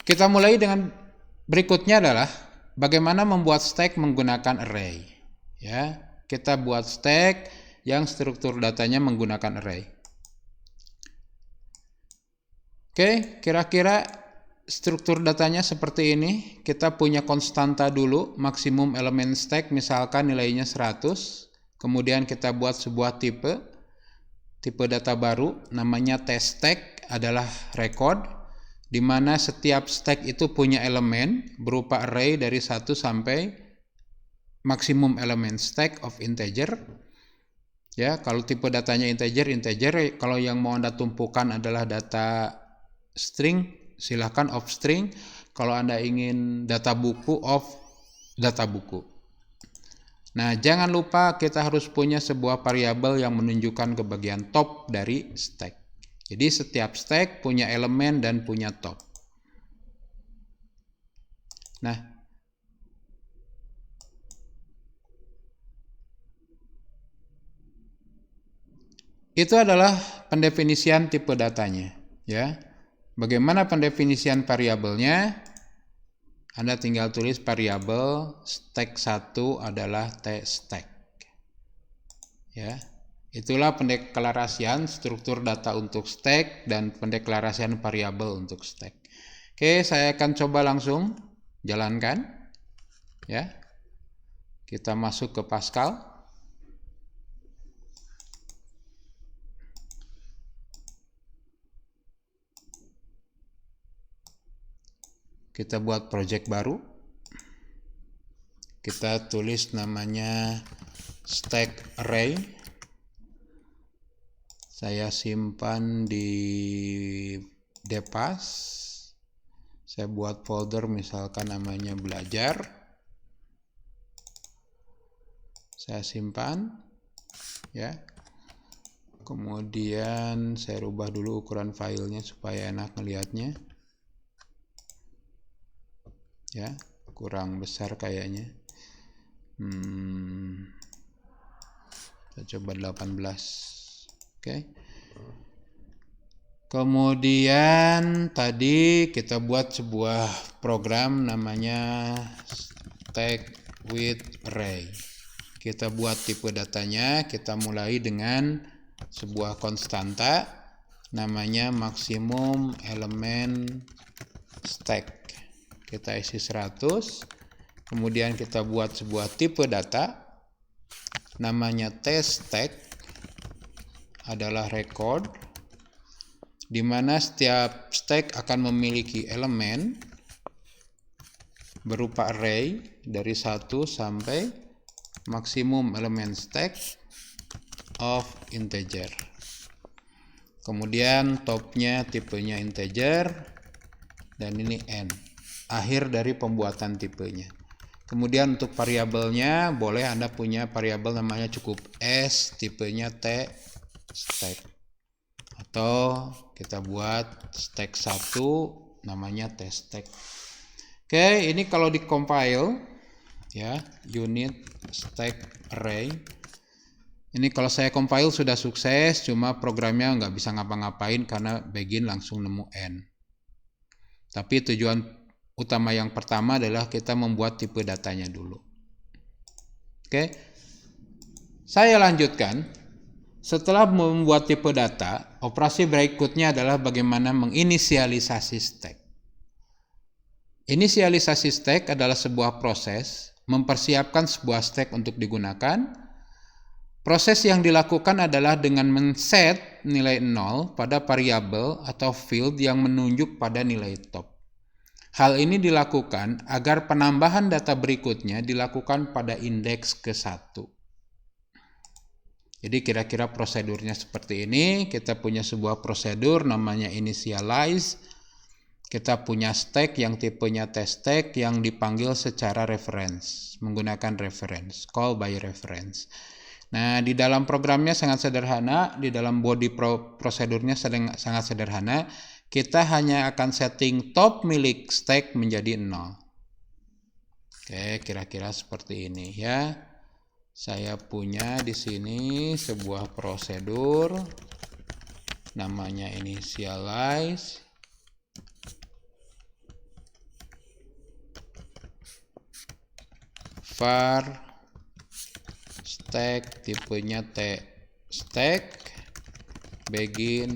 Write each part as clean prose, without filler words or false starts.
Kita mulai dengan berikutnya adalah bagaimana membuat stack menggunakan array. Ya, kita buat stack yang struktur datanya menggunakan array. Oke, kira-kira struktur datanya seperti ini. Kita punya konstanta dulu, maksimum elemen stack misalkan nilainya 100. Kemudian kita buat sebuah tipe data baru namanya test stack adalah record, di mana setiap stack itu punya elemen berupa array dari 1 sampai maksimum elemen stack of integer. Ya, kalau tipe datanya integer, kalau yang mau Anda tumpukan adalah data string, silahkan of string. Kalau Anda ingin data buku, of data buku. Nah, jangan lupa kita harus punya sebuah variabel yang menunjukkan ke bagian top dari stack. Jadi setiap stack punya elemen dan punya top. Nah, itu adalah pendefinisian tipe datanya, ya. Bagaimana pendefinisian variabelnya? Anda tinggal tulis variabel stack 1 adalah tstack. Ya. Itulah pendeklarasian struktur data untuk stack dan pendeklarasian variabel untuk stack. Oke, saya akan coba langsung jalankan. Ya. Kita masuk ke Pascal. Kita buat project baru. Kita tulis namanya stack array. Saya simpan di depas. Saya buat folder misalkan namanya belajar. Saya simpan, ya. Kemudian saya rubah dulu ukuran filenya supaya enak melihatnya. Ya, kurang besar kayaknya. Kita coba 18. Oke. Kemudian tadi kita buat sebuah program namanya stack with array. Kita buat tipe datanya, kita mulai dengan sebuah konstanta namanya maksimum elemen stack. Kita isi 100, kemudian kita buat sebuah tipe data namanya test stack adalah record, di mana setiap stack akan memiliki elemen berupa array dari 1 sampai maksimum elemen stack of integer. Kemudian topnya tipenya integer dan ini n. Akhir dari pembuatan tipenya. Kemudian untuk variabelnya boleh Anda punya variabel namanya cukup s, tipenya t stack. Atau kita buat stack 1 namanya t stack. Oke, ini kalau di compile ya, unit stack array. Ini kalau saya compile sudah sukses, cuma programnya nggak bisa ngapa-ngapain karena begin langsung nemu n. Tapi tujuan utama yang pertama adalah kita membuat tipe datanya dulu. Oke, saya lanjutkan. Setelah membuat tipe data, operasi berikutnya adalah bagaimana menginisialisasi stack. Inisialisasi stack adalah sebuah proses mempersiapkan sebuah stack untuk digunakan. Proses yang dilakukan adalah dengan men-set nilai 0 pada variabel atau field yang menunjuk pada nilai top. Hal ini dilakukan agar penambahan data berikutnya dilakukan pada indeks ke-1. Jadi kira-kira prosedurnya seperti ini. Kita punya sebuah prosedur namanya initialize. Kita punya stack yang tipenya test stack yang dipanggil secara reference, menggunakan reference, call by reference. Nah, di dalam programnya sangat sederhana, di dalam body prosedurnya sangat sederhana. Kita hanya akan setting top milik stack menjadi 0. Oke, kira-kira seperti ini ya. Saya punya di sini sebuah prosedur namanya initialize. var stack tipenya T stack begin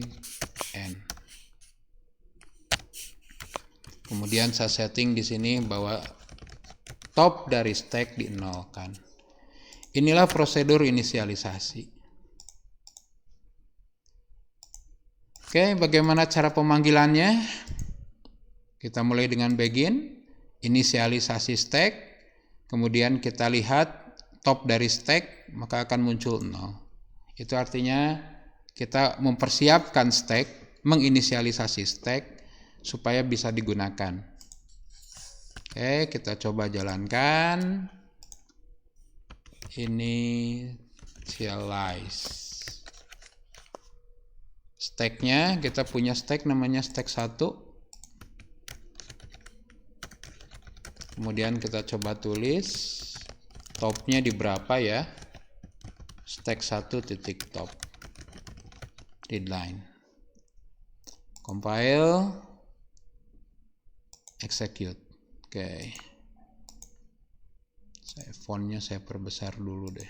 end. Kemudian saya setting di sini bahwa top dari stack dinolkan. Inilah prosedur inisialisasi. Oke, bagaimana cara pemanggilannya? Kita mulai dengan begin, inisialisasi stack, kemudian kita lihat top dari stack, maka akan muncul 0. Itu artinya kita mempersiapkan stack, menginisialisasi stack supaya bisa digunakan. Oke, kita coba jalankan. Initialize. Stacknya, kita punya stack namanya stack 1. Kemudian kita coba tulis topnya di berapa ya. Stack 1 titik top. Readline. Compile. Execute. Oke. Fontnya saya perbesar dulu deh.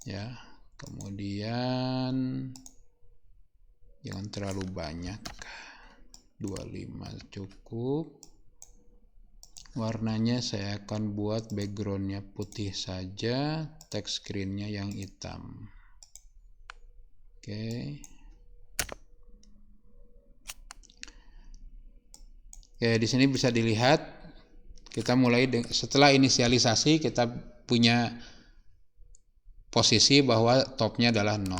Ya, kemudian jangan terlalu banyak. 25 cukup. Warnanya saya akan buat backgroundnya putih saja, text screennya yang hitam. Oke. Oke, di sini bisa dilihat kita mulai setelah inisialisasi kita punya posisi bahwa topnya adalah 0.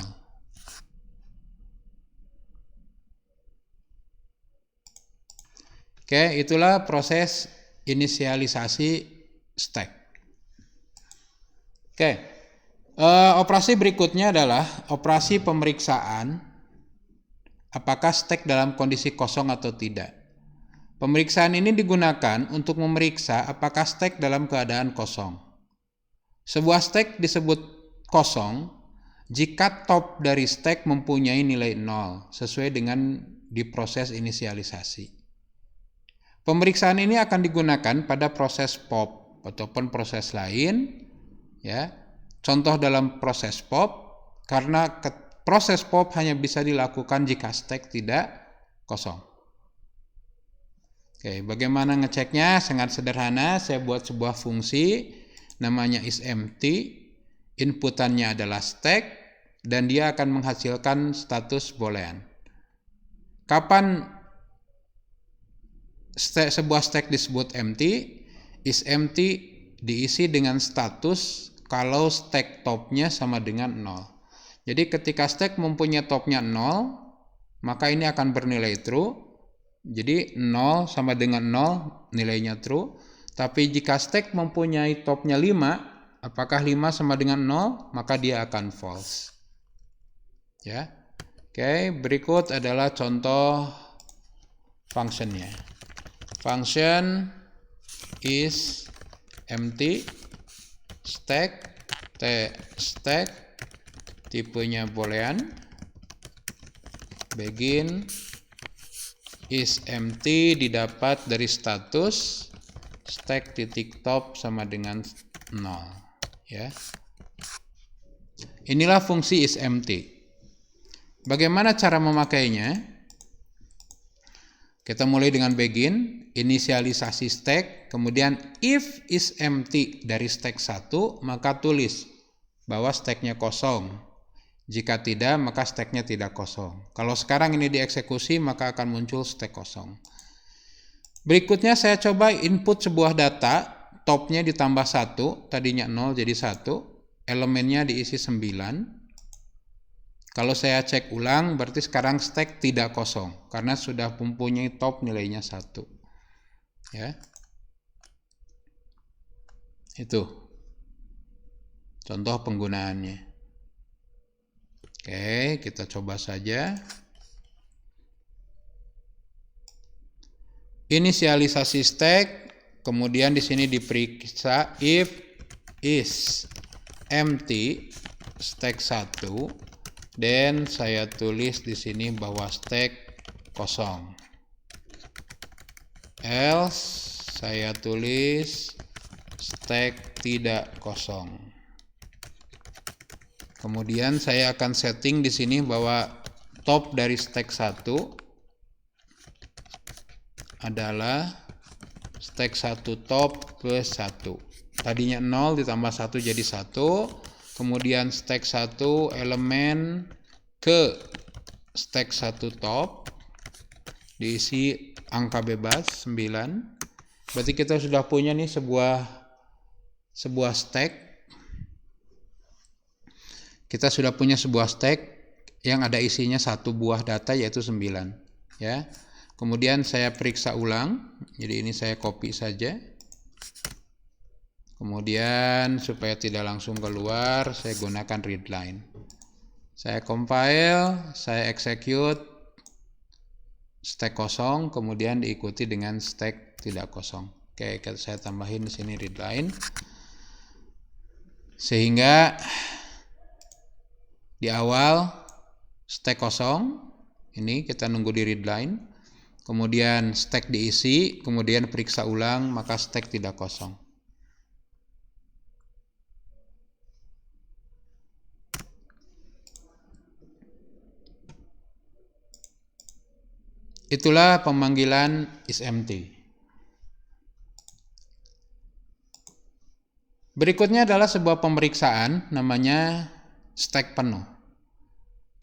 Oke, itulah proses inisialisasi stack. Oke, operasi berikutnya adalah operasi pemeriksaan apakah stack dalam kondisi kosong atau tidak. Pemeriksaan ini digunakan untuk memeriksa apakah stack dalam keadaan kosong. Sebuah stack disebut kosong jika top dari stack mempunyai nilai 0 sesuai dengan di proses inisialisasi. Pemeriksaan ini akan digunakan pada proses pop ataupun proses lain, ya. Contoh dalam proses pop, karena proses pop hanya bisa dilakukan jika stack tidak kosong. Oke, bagaimana ngeceknya? Sangat sederhana. Saya buat sebuah fungsi namanya isEmpty. Inputannya adalah stack dan dia akan menghasilkan status boolean. Kapan sebuah stack disebut empty? isEmpty diisi dengan status kalau stack topnya sama dengan 0. Jadi ketika stack mempunyai topnya 0, maka ini akan bernilai true. Jadi 0 sama dengan 0 nilainya true. Tapi jika stack mempunyai topnya 5, apakah 5 sama dengan 0? Maka dia akan false. Ya. Oke, berikut adalah contoh functionnya. Function is empty stack stack tipenya boolean begin is empty didapat dari status stack titik top sama dengan 0, ya. Inilah fungsi isEmpty. Bagaimana cara memakainya? Kita mulai dengan begin, inisialisasi stack, kemudian if isEmpty dari stack 1, maka tulis bahwa stacknya kosong. Jika tidak, maka stacknya tidak kosong. Kalau sekarang ini dieksekusi, maka akan muncul stack kosong. Berikutnya saya coba input sebuah data, topnya ditambah 1, tadinya 0 jadi 1, elemennya diisi 9. Kalau saya cek ulang, berarti sekarang stack tidak kosong, karena sudah mempunyai top nilainya 1. Ya. Itu contoh penggunaannya. Oke, kita coba saja. Inisialisasi stack, kemudian di sini diperiksa if is empty stack 1. Dan saya tulis di sini bahwa stack kosong. else saya tulis stack tidak kosong. Kemudian saya akan setting di sini bahwa top dari stack 1 adalah stack 1 top ke 1. Tadinya 0 ditambah 1 jadi 1. Kemudian stack 1 elemen ke stack 1 top diisi angka bebas 9. Berarti kita sudah punya nih sebuah stack. Kita sudah punya sebuah stack yang ada isinya satu buah data yaitu 9, ya. Kemudian saya periksa ulang. Jadi ini saya copy saja. Kemudian supaya tidak langsung keluar, saya gunakan readline. Saya compile, saya execute stack kosong, kemudian diikuti dengan stack tidak kosong. Oke, saya tambahin di sini readline. Sehingga di awal stack kosong, ini kita nunggu di readline, kemudian stack diisi, kemudian periksa ulang, maka stack tidak kosong. Itulah pemanggilan isEmpty. Berikutnya adalah sebuah pemeriksaan namanya stack penuh.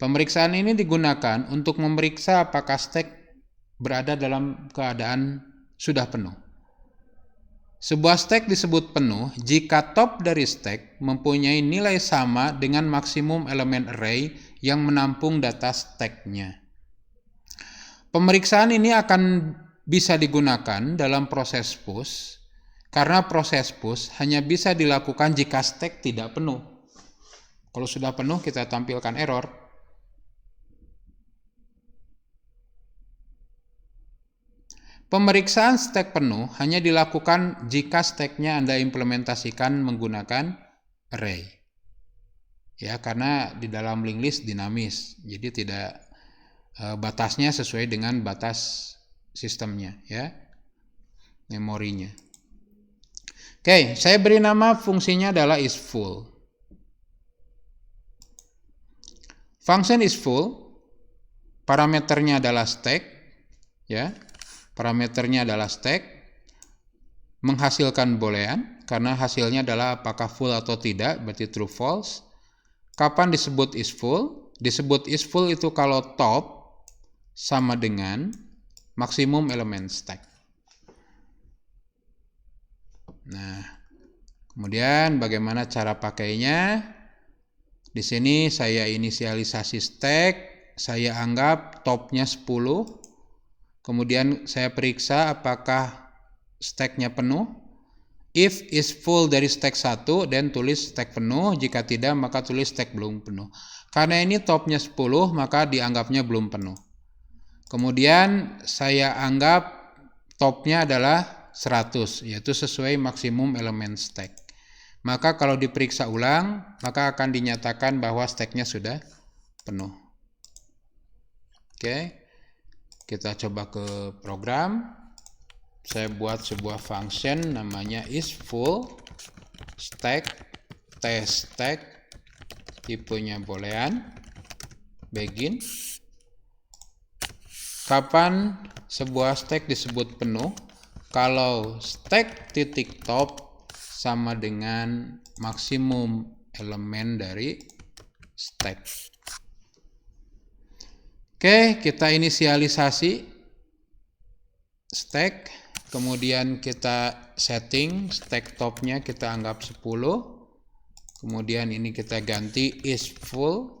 Pemeriksaan ini digunakan untuk memeriksa apakah stack berada dalam keadaan sudah penuh. Sebuah stack disebut penuh jika top dari stack mempunyai nilai sama dengan maksimum elemen array yang menampung data stacknya. Pemeriksaan ini akan bisa digunakan dalam proses push, karena proses push hanya bisa dilakukan jika stack tidak penuh. Kalau sudah penuh kita tampilkan error. Pemeriksaan stack penuh hanya dilakukan jika stacknya Anda implementasikan menggunakan array. Ya, karena di dalam linked list dinamis, jadi tidak batasnya sesuai dengan batas sistemnya, ya, memorinya. Oke, saya beri nama fungsinya adalah isFull. Function isFull, parameternya adalah stack, ya. Parameternya adalah stack, menghasilkan boolean, karena hasilnya adalah apakah full atau tidak, berarti true false. Kapan disebut isFull? Disebut isFull itu kalau top sama dengan maksimum elemen stack. Nah, kemudian bagaimana cara pakainya? Di sini saya inisialisasi stack, saya anggap topnya 10. Kemudian saya periksa apakah stacknya penuh. If is full dari stack 1, dan tulis stack penuh. Jika tidak, maka tulis stack belum penuh. Karena ini topnya 10, maka dianggapnya belum penuh. Kemudian saya anggap topnya adalah 100, yaitu sesuai maksimum elemen stack. Maka kalau diperiksa ulang, maka akan dinyatakan bahwa stacknya sudah penuh. Oke. Kita coba ke program. Saya buat sebuah function namanya isFull stack test stack, tipenya boolean, begin. Kapan sebuah stack disebut penuh? Kalau stack titik top sama dengan maksimum elemen dari stack. Oke, kita inisialisasi stack, kemudian kita setting stack topnya kita anggap 10, kemudian ini kita ganti isFull.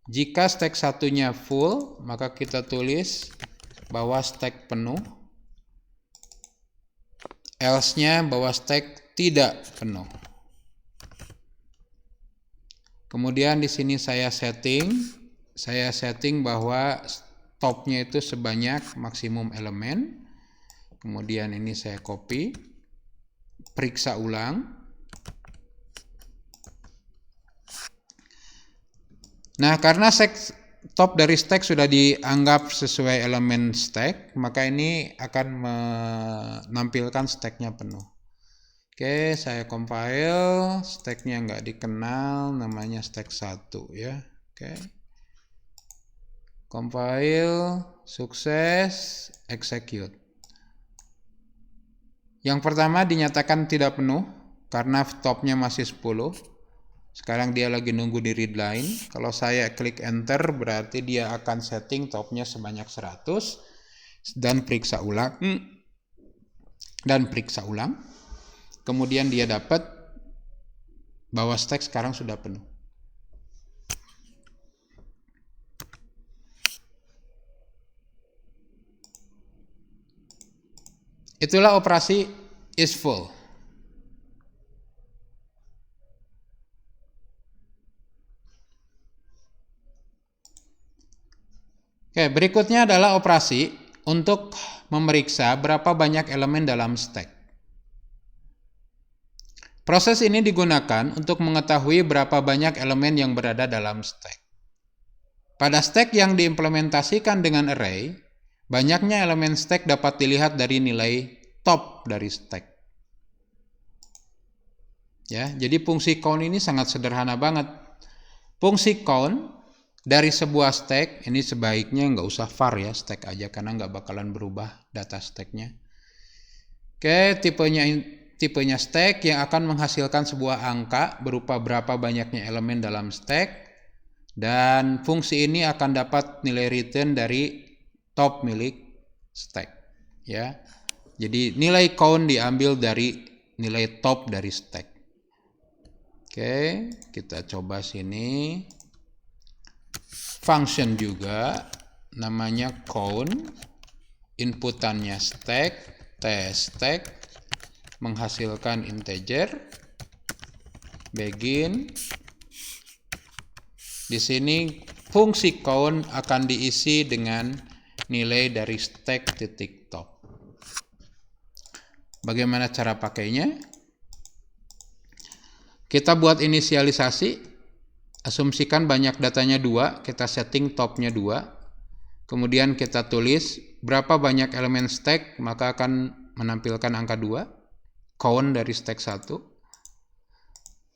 Jika stack satunya full, maka kita tulis bahwa stack penuh, else-nya bahwa stack tidak penuh. Kemudian di sini saya setting bahwa topnya itu sebanyak maksimum elemen. Kemudian ini saya copy, periksa ulang. Nah, karena top dari stack sudah dianggap sesuai elemen stack, maka ini akan menampilkan stacknya penuh. Oke, saya compile, stacknya nggak dikenal, namanya stack 1 ya. Oke, compile, sukses, execute. Yang pertama dinyatakan tidak penuh karena topnya masih 10. Sekarang dia lagi nunggu di read line. Kalau saya klik enter berarti dia akan setting topnya sebanyak 100 dan periksa ulang. Kemudian dia dapat bahwa stack sekarang sudah penuh. Itulah operasi is full. Oke, berikutnya adalah operasi untuk memeriksa berapa banyak elemen dalam stack. Proses ini digunakan untuk mengetahui berapa banyak elemen yang berada dalam stack. Pada stack yang diimplementasikan dengan array, banyaknya elemen stack dapat dilihat dari nilai top dari stack. Ya, jadi fungsi count ini sangat sederhana banget. Fungsi count dari sebuah stack, ini sebaiknya nggak usah var ya, stack aja karena nggak bakalan berubah data stacknya. Oke, tipenya stack yang akan menghasilkan sebuah angka berupa berapa banyaknya elemen dalam stack, dan fungsi ini akan dapat nilai return dari top milik stack ya. Jadi nilai count diambil dari nilai top dari stack. Oke, kita coba sini. Function juga namanya count, inputannya stack, tStack, menghasilkan integer, begin. Di sini fungsi count akan diisi dengan nilai dari stack titik top. Bagaimana cara pakainya? Kita buat inisialisasi. Asumsikan banyak datanya 2, kita setting topnya 2. Kemudian kita tulis berapa banyak elemen stack, maka akan menampilkan angka 2. Count dari stack 1.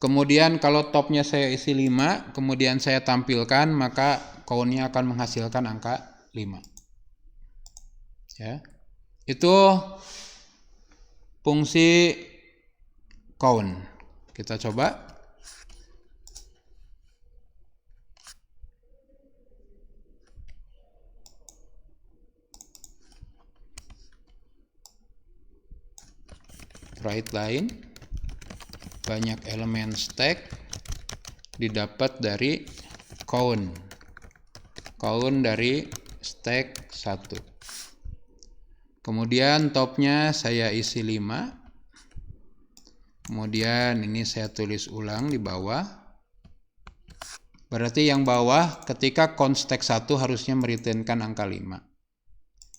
Kemudian kalau topnya saya isi 5, kemudian saya tampilkan, maka count-nya akan menghasilkan angka 5. Ya. Itu fungsi count. Kita coba. Write line, banyak elemen stack didapat dari count dari stack 1. Kemudian topnya saya isi 5. Kemudian ini saya tulis ulang di bawah. Berarti yang bawah ketika count stack 1 harusnya mereturnkan angka 5.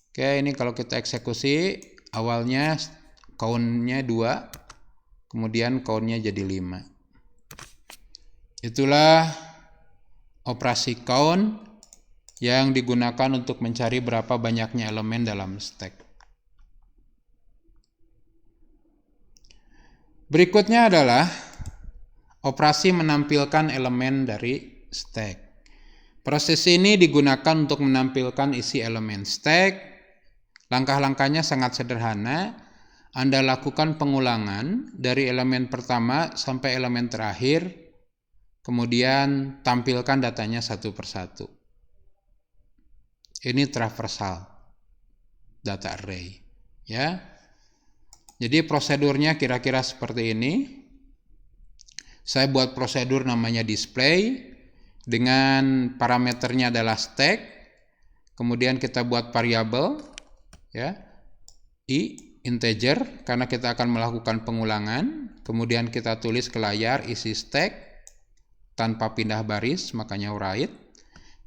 Oke, ini kalau kita eksekusi awalnya count-nya 2, kemudian count-nya jadi 5. Itulah operasi count yang digunakan untuk mencari berapa banyaknya elemen dalam stack. Berikutnya adalah operasi menampilkan elemen dari stack. Proses ini digunakan untuk menampilkan isi elemen stack. Langkah-langkahnya sangat sederhana. Anda lakukan pengulangan dari elemen pertama sampai elemen terakhir, kemudian tampilkan datanya satu persatu. Ini traversal data array, ya. Jadi prosedurnya kira-kira seperti ini. Saya buat prosedur namanya display dengan parameternya adalah stack. Kemudian kita buat variabel, ya, i integer karena kita akan melakukan pengulangan. Kemudian kita tulis ke layar isi stack tanpa pindah baris, makanya write.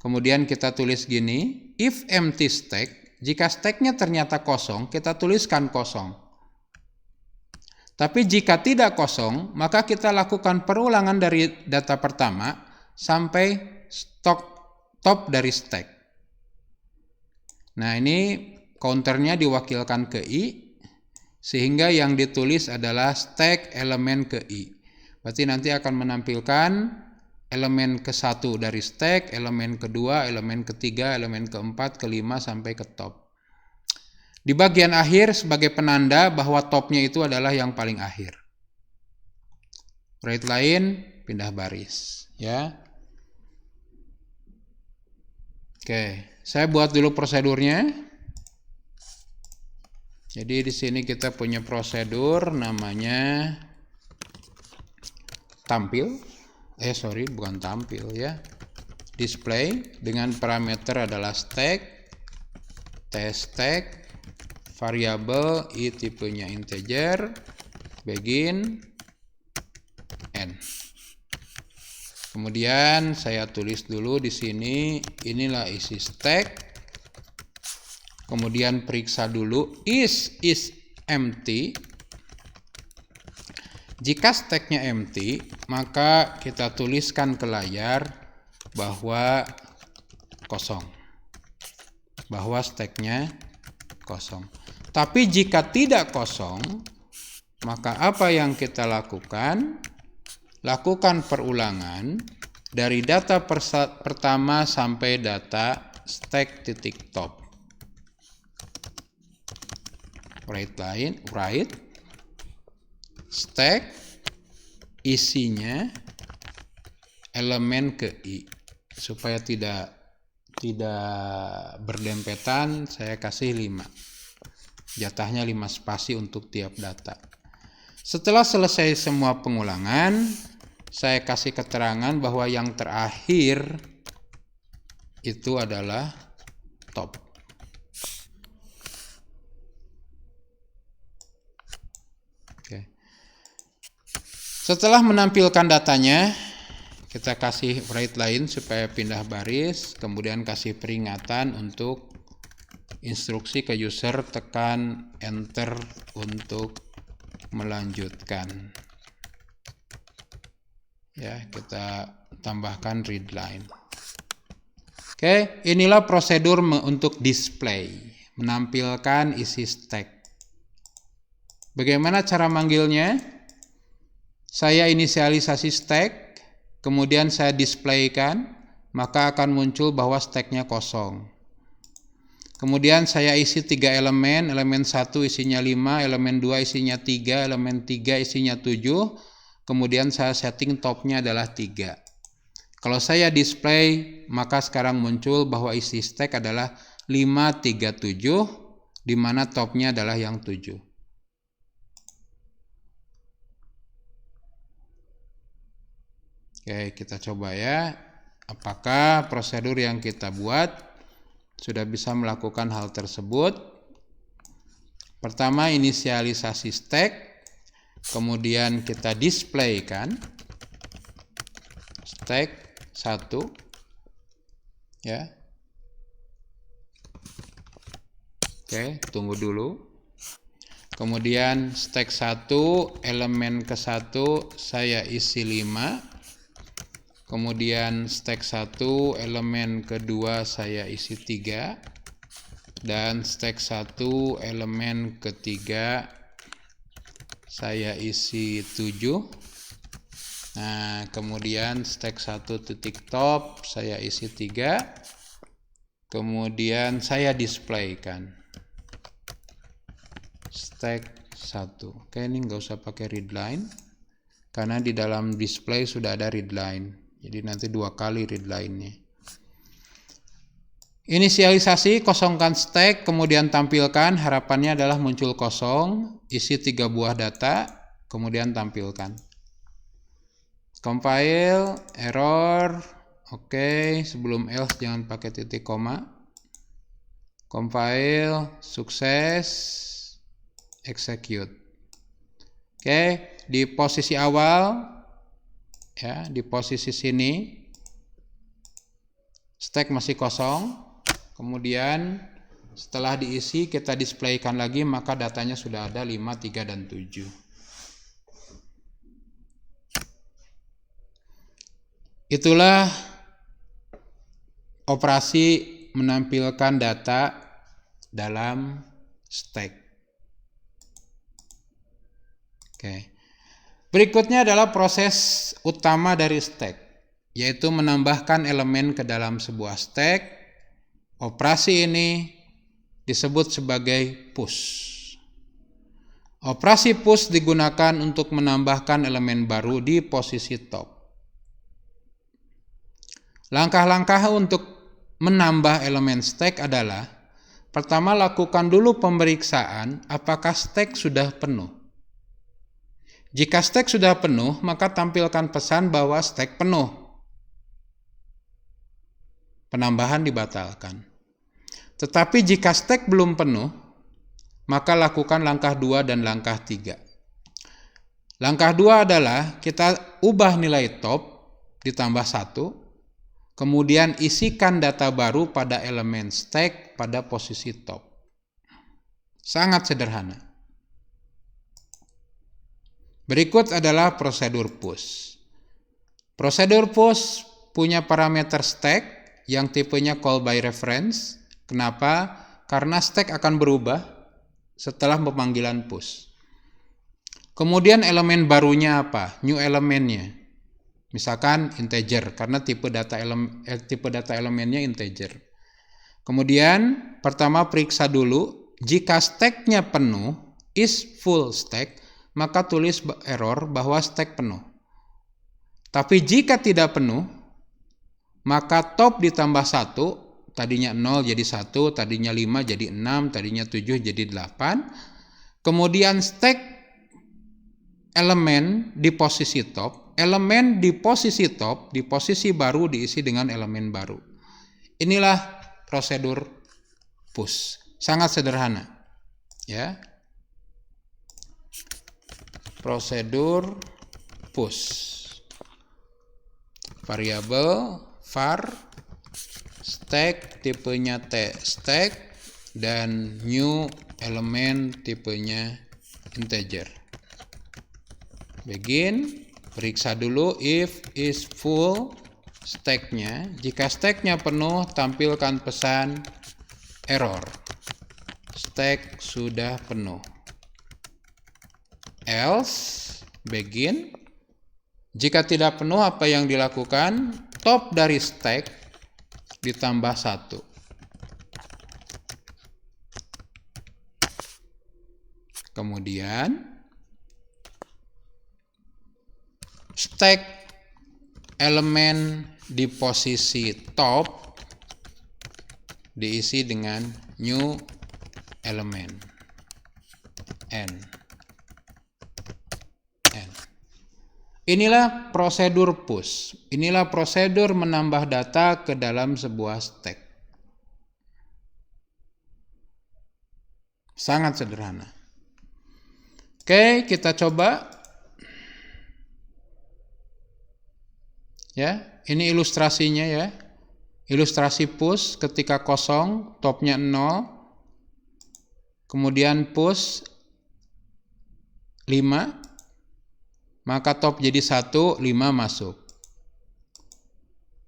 Kemudian kita tulis gini, if empty stack, jika stacknya ternyata kosong, kita tuliskan kosong. Tapi jika tidak kosong, maka kita lakukan perulangan dari data pertama sampai stok top dari stack. Nah, ini counternya diwakilkan ke I, sehingga yang ditulis adalah stack elemen ke I. Berarti nanti akan menampilkan elemen ke-1 dari stack, elemen kedua, elemen ketiga, elemen keempat, kelima, sampai ke top. Di bagian akhir sebagai penanda bahwa topnya itu adalah yang paling akhir. Write line, pindah baris. Ya. Oke, saya buat dulu prosedurnya. Jadi di sini kita punya prosedur namanya tampil. Bukan tampil ya. Display dengan parameter adalah stack, tStack, variabel I tipenya integer, begin, end. Kemudian saya tulis dulu di sini, inilah isi stack. Kemudian periksa dulu is empty. Jika stacknya empty, maka kita tuliskan ke layar bahwa kosong. Bahwa stacknya kosong. Tapi jika tidak kosong, maka apa yang kita lakukan? Lakukan perulangan dari data pertama sampai data stack titik top. Write stack isinya elemen ke I. Supaya tidak berdempetan, saya kasih 5. Jatahnya 5 spasi untuk tiap data. Setelah selesai semua pengulangan, saya kasih keterangan bahwa yang terakhir itu adalah top. Oke. Setelah menampilkan datanya, kita kasih write line supaya pindah baris, kemudian kasih peringatan untuk instruksi ke user, tekan enter untuk melanjutkan. Ya, kita tambahkan read line. Oke, inilah prosedur untuk display, menampilkan isi stack. Bagaimana cara manggilnya? Saya inisialisasi stack, kemudian saya displaykan, maka akan muncul bahwa stacknya kosong. Kemudian saya isi 3 elemen, elemen 1 isinya 5, elemen 2 isinya 3, elemen 3 isinya 7, kemudian saya setting topnya adalah 3. Kalau saya display, maka sekarang muncul bahwa isi stack adalah 537, di mana topnya adalah yang 7. Oke, kita coba ya, apakah prosedur yang kita buat sudah bisa melakukan hal tersebut. Pertama, inisialisasi stack, kemudian kita displaykan stack 1 ya. Oke, tunggu dulu. Kemudian stack 1 elemen ke-1 saya isi 5. Kemudian stack 1 elemen kedua saya isi 3. Dan stack 1 elemen ketiga saya isi 7. Nah, kemudian stack 1 titik top saya isi 3. Kemudian saya displaykan stack 1. Oke, ini nggak usah pakai read line karena di dalam display sudah ada read line. Jadi nanti 2 kali read line-nya. Inisialisasi, kosongkan stack, kemudian tampilkan, harapannya adalah muncul kosong, isi 3 buah data, kemudian tampilkan. Compile, error, oke, sebelum else jangan pakai titik koma. Compile, sukses, execute. Oke, di posisi awal, ya, di posisi sini stack masih kosong, kemudian setelah diisi kita displaykan lagi, maka datanya sudah ada 5, 3, dan 7. Itulah operasi menampilkan data dalam stack. Oke. Berikutnya adalah proses utama dari stack, yaitu menambahkan elemen ke dalam sebuah stack. Operasi ini disebut sebagai push. Operasi push digunakan untuk menambahkan elemen baru di posisi top. Langkah-langkah untuk menambah elemen stack adalah: pertama, lakukan dulu pemeriksaan apakah stack sudah penuh. Jika stack sudah penuh, maka tampilkan pesan bahwa stack penuh. Penambahan dibatalkan. Tetapi jika stack belum penuh, maka lakukan langkah 2 dan langkah 3. Langkah 2 adalah kita ubah nilai top ditambah 1, kemudian isikan data baru pada elemen stack pada posisi top. Sangat sederhana. Berikut adalah prosedur push. Prosedur push punya parameter stack yang tipenya call by reference. Kenapa? Karena stack akan berubah setelah pemanggilan push. Kemudian elemen barunya apa? New elemennya. Misalkan integer, karena tipe data elemennya integer. Kemudian pertama periksa dulu, jika stacknya penuh, is full stack, maka tulis error bahwa stack penuh. Tapi jika tidak penuh, maka top ditambah 1, tadinya 0 jadi 1, tadinya 5 jadi 6, tadinya 7 jadi 8. Kemudian stack elemen di posisi top, elemen di posisi top, di posisi baru diisi dengan elemen baru. Inilah prosedur push. Sangat sederhana. Ya. Prosedur push. Variabel var stack tipenya t stack dan new elemen tipenya integer. Begin, periksa dulu if is full stacknya. Jika stacknya penuh, tampilkan pesan error. Stack sudah penuh. Else, begin. Jika tidak penuh, apa yang dilakukan? Top dari stack ditambah 1. Kemudian stack elemen di posisi top diisi dengan new element n. Inilah prosedur push. Inilah prosedur menambah data ke dalam sebuah stack. Sangat sederhana. Oke, kita coba. Ya, ini ilustrasinya ya. Ilustrasi push ketika kosong, topnya 0. Kemudian push 5. Maka top jadi 1, 5 masuk.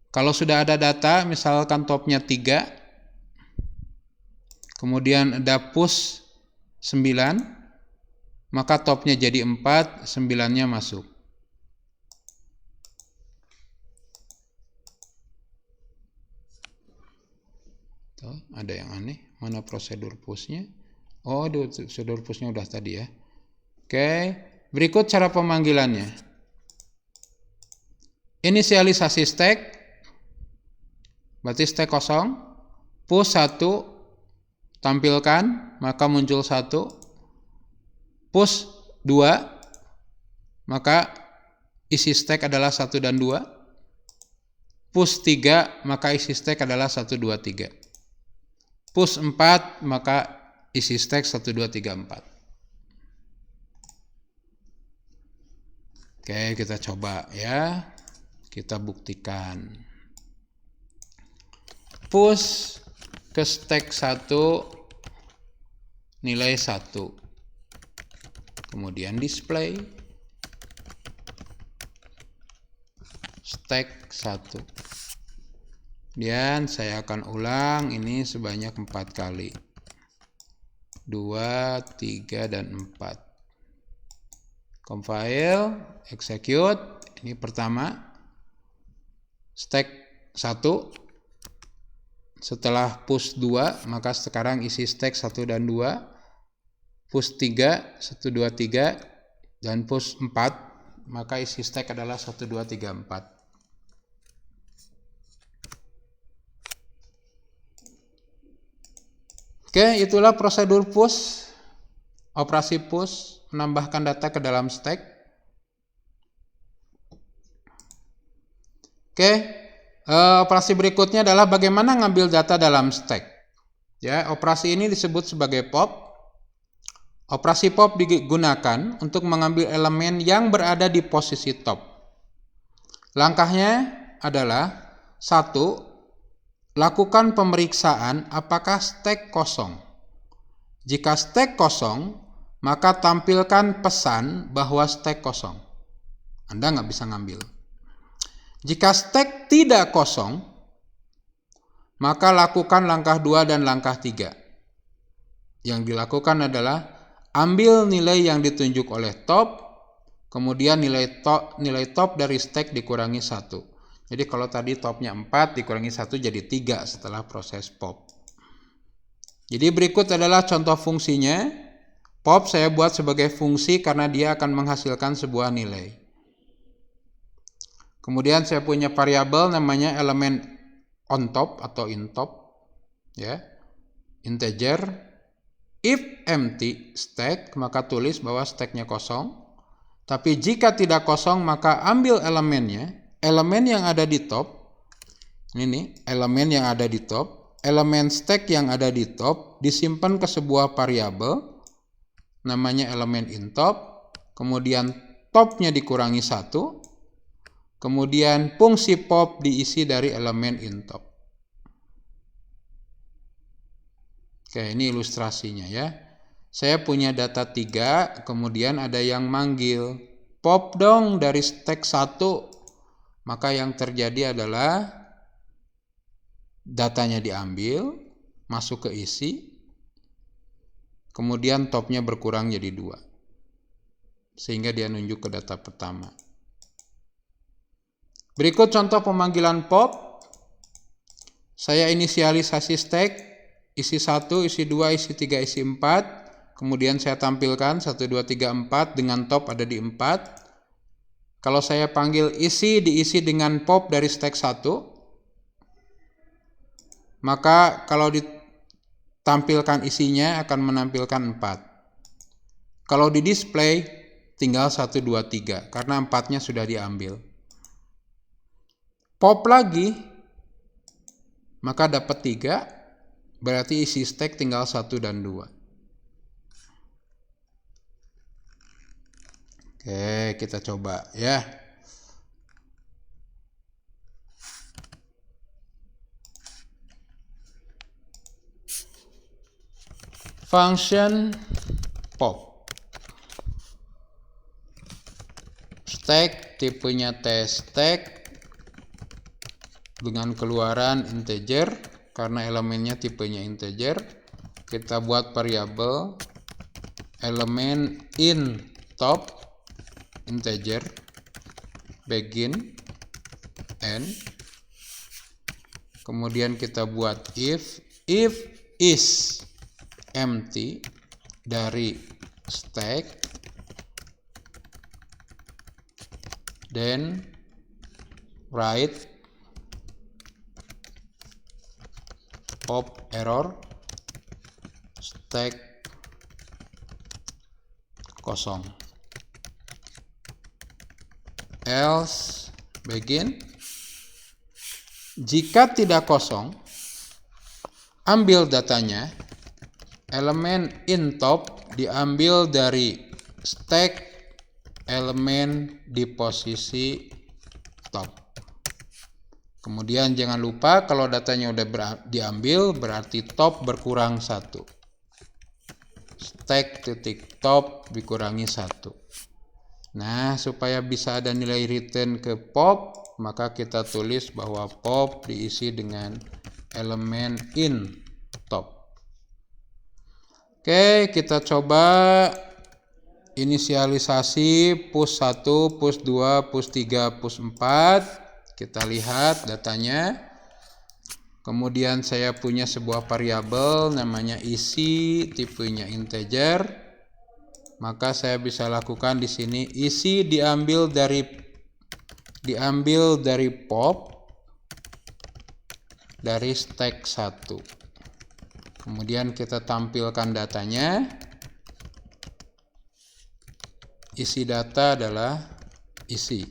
Kalau sudah ada data, misalkan topnya 3, kemudian ada push 9, maka topnya jadi 4, 9-nya masuk. Tuh, ada yang aneh. Mana prosedur pushnya? Oh, prosedur pushnya udah tadi ya. Oke. Berikut cara pemanggilannya. Inisialisasi stack, berarti stack kosong, push 1, tampilkan, maka muncul 1, push 2, maka isi stack adalah 1 dan 2, push 3, maka isi stack adalah 1, 2, 3, push 4, maka isi stack 1, 2, 3, 4. Oke, kita coba ya. Kita buktikan. Push ke stack 1 nilai 1. Kemudian display stack 1. Kemudian saya akan ulang ini sebanyak 4 kali. 2, 3, dan 4. Compile, execute. Ini pertama. Stack 1. Setelah push 2, maka sekarang isi stack 1 dan 2. Push 3, 1, 2, 3. Dan push 4, maka isi stack adalah 1, 2, 3, 4. Oke, itulah prosedur push, operasi push, menambahkan data ke dalam stack. Oke, operasi berikutnya adalah bagaimana ngambil data dalam stack. Ya, operasi ini disebut sebagai pop. Operasi pop digunakan untuk mengambil elemen yang berada di posisi top. Langkahnya adalah 1. Lakukan pemeriksaan apakah stack kosong. Jika stack kosong, maka tampilkan pesan bahwa stack kosong. Anda nggak bisa ngambil. Jika stack tidak kosong, maka lakukan langkah 2 dan langkah 3. Yang dilakukan adalah ambil nilai yang ditunjuk oleh top, kemudian nilai top dari stack dikurangi 1. Jadi kalau tadi topnya 4 dikurangi 1 jadi 3 setelah proses pop. Jadi berikut adalah contoh fungsinya. Pop saya buat sebagai fungsi karena dia akan menghasilkan sebuah nilai. Kemudian saya punya variabel namanya elemen on top atau in top. Ya, integer. If empty stack, maka tulis bahwa stacknya kosong. Tapi jika tidak kosong, maka ambil elemennya. Elemen yang ada di top, ini nih, elemen yang ada di top, elemen stack yang ada di top disimpan ke sebuah variabel namanya elemen in top, kemudian topnya dikurangi 1, kemudian fungsi pop diisi dari elemen in top. Oke, ini ilustrasinya ya. Saya punya data 3, kemudian ada yang manggil, pop dong dari stack 1. Maka yang terjadi adalah datanya diambil, masuk ke isi, kemudian topnya berkurang jadi 2. Sehingga dia nunjuk ke data pertama. Berikut contoh pemanggilan pop. Saya inisialisasi stack, isi 1, isi 2, isi 3, isi 4. Kemudian saya tampilkan 1, 2, 3, 4 dengan top ada di 4. Kalau saya panggil isi diisi dengan pop dari stack 1, maka kalau ditampilkan isinya akan menampilkan 4. Kalau di display tinggal 1, 2, 3 karena 4-nya sudah diambil. Pop lagi, maka dapat 3, berarti isi stack tinggal 1 dan 2. Oke, kita coba ya. Function pop. Stack tipenya tStack dengan keluaran integer karena elemennya tipenya integer. Kita buat variabel elemen in top integer begin end. Kemudian kita buat if is empty dari stack, then write pop error stack kosong. Else begin. Jika tidak kosong, ambil datanya. Elemen in top diambil dari stack elemen di posisi top. Kemudian jangan lupa kalau datanya udah diambil berarti top berkurang 1. Stack titik top dikurangi 1. Nah, supaya bisa ada nilai return ke pop, maka kita tulis bahwa pop diisi dengan elemen in top. Oke, kita coba inisialisasi push 1, push 2, push 3, push 4. Kita lihat datanya. Kemudian saya punya sebuah variabel namanya isi, tipenya integer. Maka saya bisa lakukan di sini isi diambil dari pop dari stack 1. Kemudian kita tampilkan datanya. Isi data adalah isi.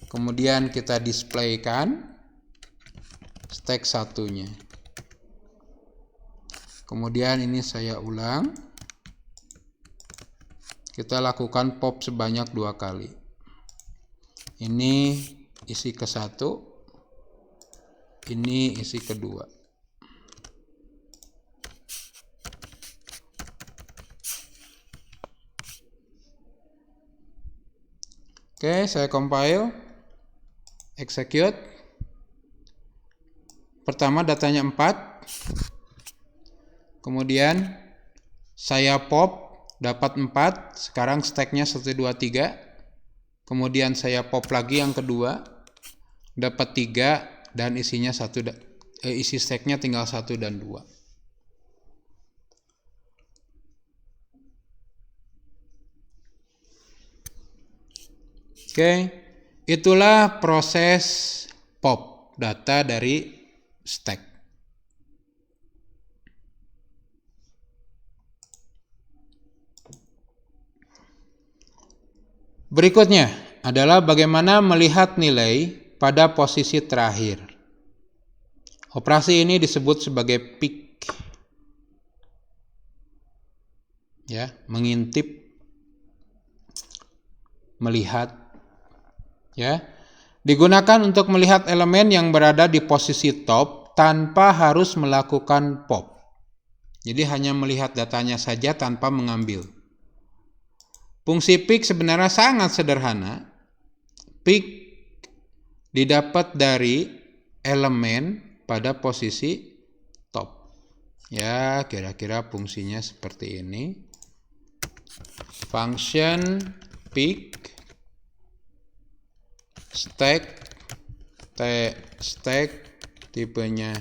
Kemudian kita displaykan stack 1-nya. Kemudian ini saya ulang. Kita lakukan pop sebanyak 2 kali. Ini isi ke-1. Ini isi kedua. Oke, saya compile. Execute. Pertama datanya 4. Kemudian saya pop. Dapat 4, sekarang stacknya 1, 2, 3. Kemudian saya pop lagi yang kedua, dapat 3 dan isinya isi stacknya tinggal 1 dan 2. Oke, itulah proses pop data dari stack. Berikutnya adalah bagaimana melihat nilai pada posisi terakhir. Operasi ini disebut sebagai pick. Ya, mengintip, melihat. Ya, digunakan untuk melihat elemen yang berada di posisi top tanpa harus melakukan pop. Jadi hanya melihat datanya saja tanpa mengambil. Fungsi pick sebenarnya sangat sederhana. Pick didapat dari elemen pada posisi top. Ya, kira-kira fungsinya seperti ini. Function pick stack tipenya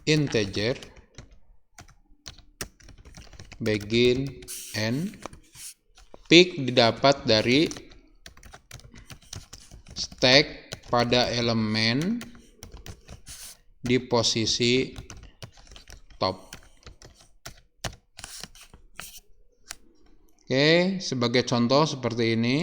integer begin end. Pick didapat dari stack pada elemen di posisi top. Oke, sebagai contoh seperti ini.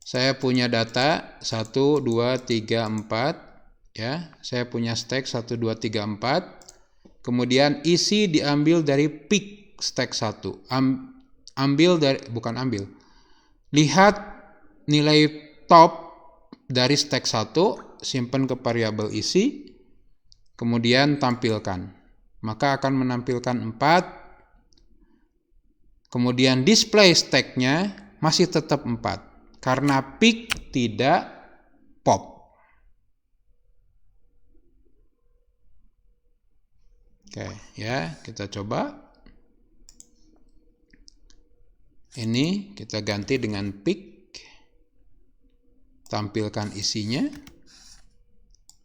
Saya punya data 1, 2, 3, 4. Ya, saya punya stack 1, 2, 3, 4. Kemudian isi diambil dari pick stack 1. Lihat nilai top dari stack 1, simpan ke variabel isi, kemudian tampilkan. Maka akan menampilkan 4. Kemudian display stacknya masih tetap 4. Karena pick tidak pop. Oke, ya, kita coba. Ini kita ganti dengan pick. Tampilkan isinya.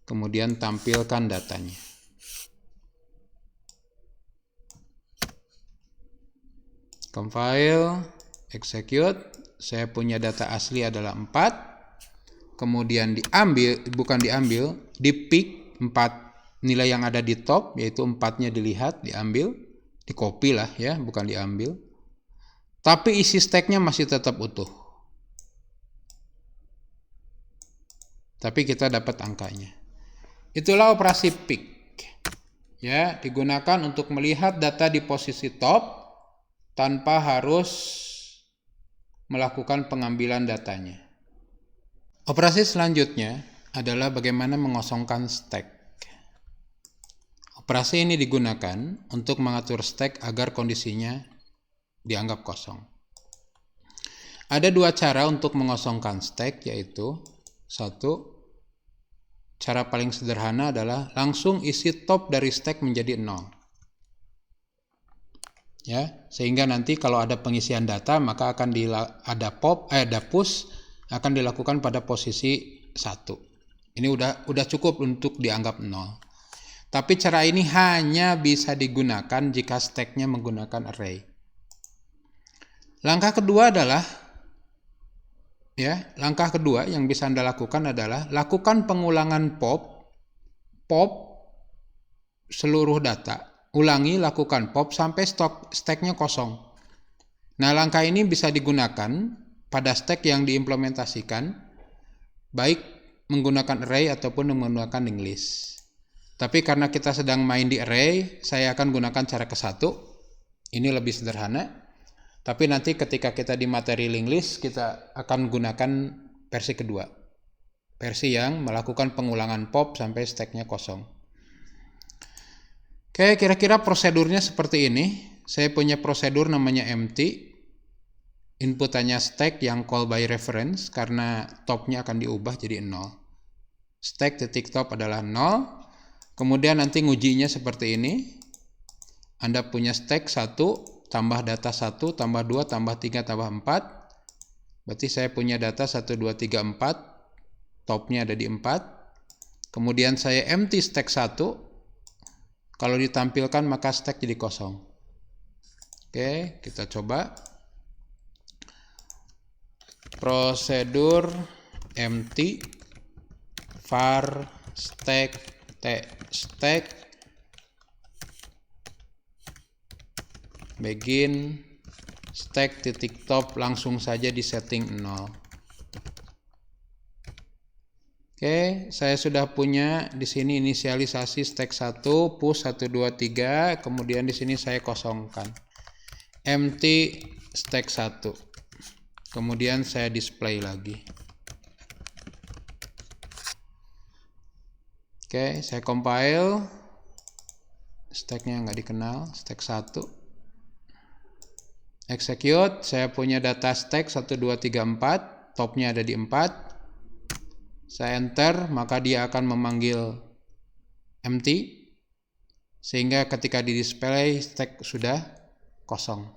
Kemudian tampilkan datanya. Compile, execute. Saya punya data asli adalah 4. Kemudian di pick 4 nilai yang ada di top, yaitu 4-nya dilihat, diambil, di-copy lah ya, bukan diambil. Tapi isi stacknya masih tetap utuh. Tapi kita dapat angkanya. Itulah operasi pick. Ya, digunakan untuk melihat data di posisi top tanpa harus melakukan pengambilan datanya. Operasi selanjutnya adalah bagaimana mengosongkan stack. Operasi ini digunakan untuk mengatur stack agar kondisinya dianggap kosong. Ada dua cara untuk mengosongkan stack, yaitu satu, cara paling sederhana adalah langsung isi top dari stack menjadi 0. Ya, sehingga nanti kalau ada pengisian data maka akan ada push akan dilakukan pada posisi 1. Ini udah cukup untuk dianggap 0. Tapi cara ini hanya bisa digunakan jika stacknya menggunakan array. Langkah kedua yang bisa Anda lakukan adalah lakukan pengulangan pop seluruh data. Ulangi, lakukan pop sampai stacknya kosong. Nah, langkah ini bisa digunakan pada stack yang diimplementasikan, baik menggunakan array ataupun menggunakan linked list. Tapi karena kita sedang main di array, saya akan gunakan cara ke-1. Ini lebih sederhana. Tapi nanti ketika kita di materi linked list, kita akan gunakan versi kedua. Versi yang melakukan pengulangan pop sampai stacknya kosong. Oke, kira-kira prosedurnya seperti ini. Saya punya prosedur namanya empty. Inputannya stack yang call by reference karena topnya akan diubah jadi 0. Stack titik top adalah 0. Kemudian nanti ngujinya seperti ini. Anda punya stack 1, tambah data 1, tambah 2, tambah 3, tambah 4. Berarti saya punya data 1, 2, 3, 4. Topnya ada di 4. Kemudian saya empty stack 1. Kalau ditampilkan maka stack jadi kosong. Oke, kita coba. Prosedur empty var stack begin stack titik top, langsung saja di setting 0. Oke, saya sudah punya di sini inisialisasi stack 1, push 1, 2, 3, kemudian di sini saya kosongkan. Empty stack 1. Kemudian saya display lagi. Oke, saya compile. Stacknya nggak dikenal, stack 1. Execute, saya punya data stack 1, 2, 3, 4, topnya ada di 4. Saya enter, maka dia akan memanggil empty, sehingga ketika di display stack sudah kosong.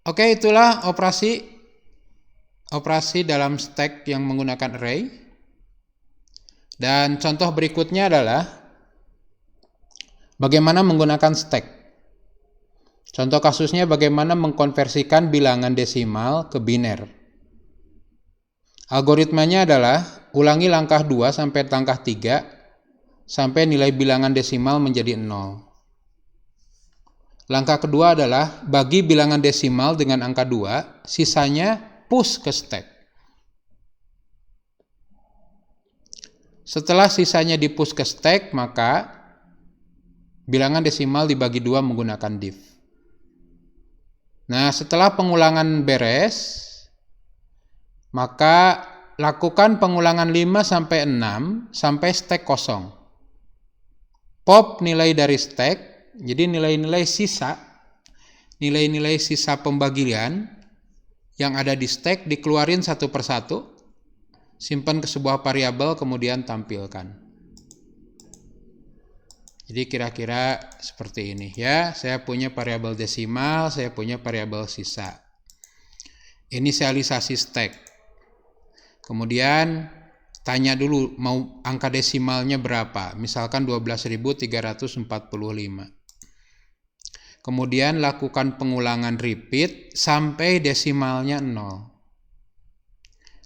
Oke, itulah operasi dalam stack yang menggunakan array. Dan contoh berikutnya adalah bagaimana menggunakan stack. Contoh kasusnya bagaimana mengkonversikan bilangan desimal ke biner. Algoritmanya adalah ulangi langkah 2 sampai langkah 3 sampai nilai bilangan desimal menjadi 0. Langkah kedua adalah bagi bilangan desimal dengan angka 2, sisanya push ke stack. Setelah sisanya di push ke stack, maka bilangan desimal dibagi 2 menggunakan div. Nah, setelah pengulangan beres, maka lakukan pengulangan 5 sampai 6 sampai stack kosong. Pop nilai dari stack, jadi nilai-nilai sisa pembagian yang ada di stack dikeluarin satu persatu, simpan ke sebuah variabel, kemudian tampilkan. Jadi kira-kira seperti ini ya. Saya punya variabel desimal, saya punya variabel sisa. Inisialisasi stack. Kemudian tanya dulu mau angka desimalnya berapa. Misalkan 12.345. Kemudian lakukan pengulangan repeat sampai desimalnya 0.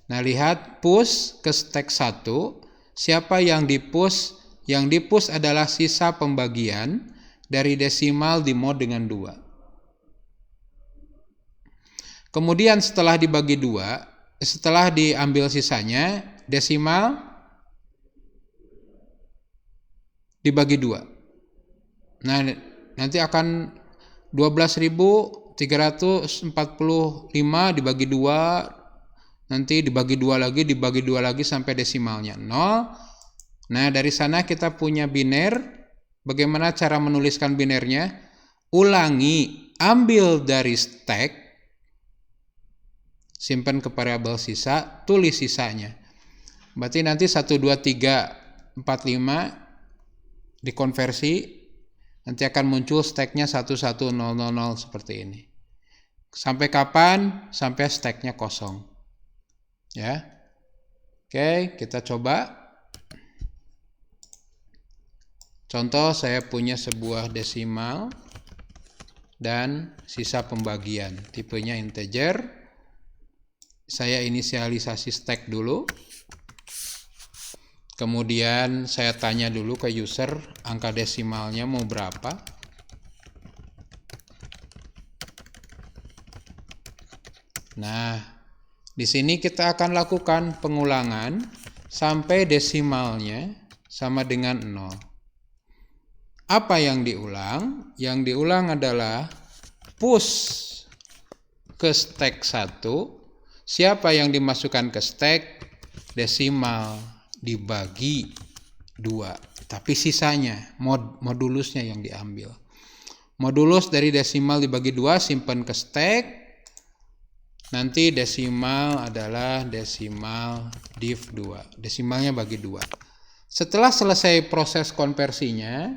Nah, lihat push ke stack 1. Siapa yang dipush? Yang dipush adalah sisa pembagian dari desimal di mode dengan 2. Kemudian setelah dibagi 2, setelah diambil sisanya, desimal dibagi 2. Nah, nanti akan 12.345 dibagi 2, nanti dibagi 2 lagi sampai desimalnya 0. Nah, dari sana kita punya biner. Bagaimana cara menuliskan binernya? Ulangi ambil dari stack, simpan ke variabel sisa, tulis sisanya. Berarti nanti 1, 2, 3, 4, 5 dikonversi, nanti akan muncul stacknya 1, 1, 0, 0, 0 seperti ini. Sampai kapan? Sampai stacknya kosong. Ya. Oke, kita coba. Contoh, saya punya sebuah desimal dan sisa pembagian. Tipenya integer. Saya inisialisasi stack dulu. Kemudian saya tanya dulu ke user angka desimalnya mau berapa. Nah, di sini kita akan lakukan pengulangan sampai desimalnya sama dengan 0. Apa yang diulang? Yang diulang adalah push ke stack 1. Siapa yang dimasukkan ke stack? Desimal dibagi 2. Tapi sisanya, modulusnya yang diambil. Modulus dari desimal dibagi 2 simpan ke stack. Nanti desimal adalah desimal div 2. Desimalnya bagi 2. Setelah selesai proses konversinya,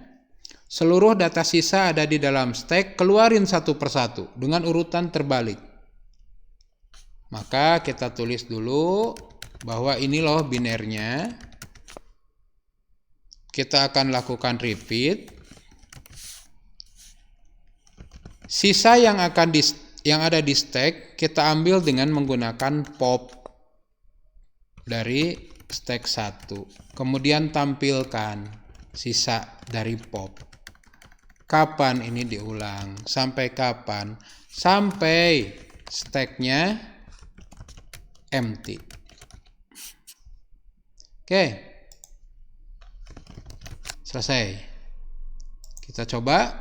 seluruh data sisa ada di dalam stack, keluarin satu persatu dengan urutan terbalik. Maka kita tulis dulu bahwa ini loh binernya. Kita akan lakukan repeat. Sisa yang ada di stack kita ambil dengan menggunakan pop dari stack 1. Kemudian tampilkan sisa dari pop. Kapan ini diulang? Sampai kapan? Sampai stacknya empty. Oke. Selesai. Kita coba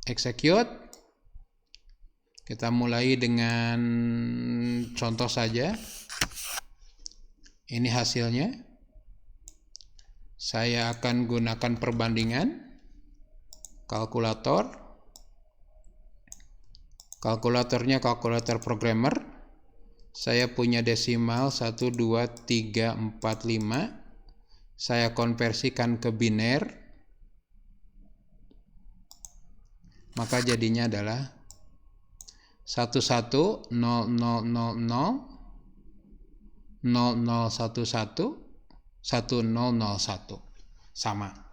execute. Kita mulai dengan contoh saja. Ini hasilnya. Saya akan gunakan perbandingan kalkulator. Kalkulatornya kalkulator programmer. Saya punya desimal 1, 2, 3, 4, 5. Saya konversikan ke biner. Maka jadinya adalah 1, 1, 0, 0, 0, 0, 0, 0, 1, 1, 1, 1, 0, 0, 1. Sama.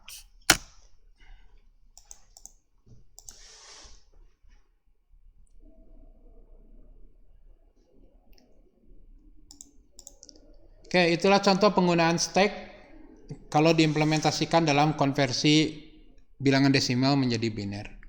Oke, itulah contoh penggunaan stack kalau diimplementasikan dalam konversi bilangan desimal menjadi biner.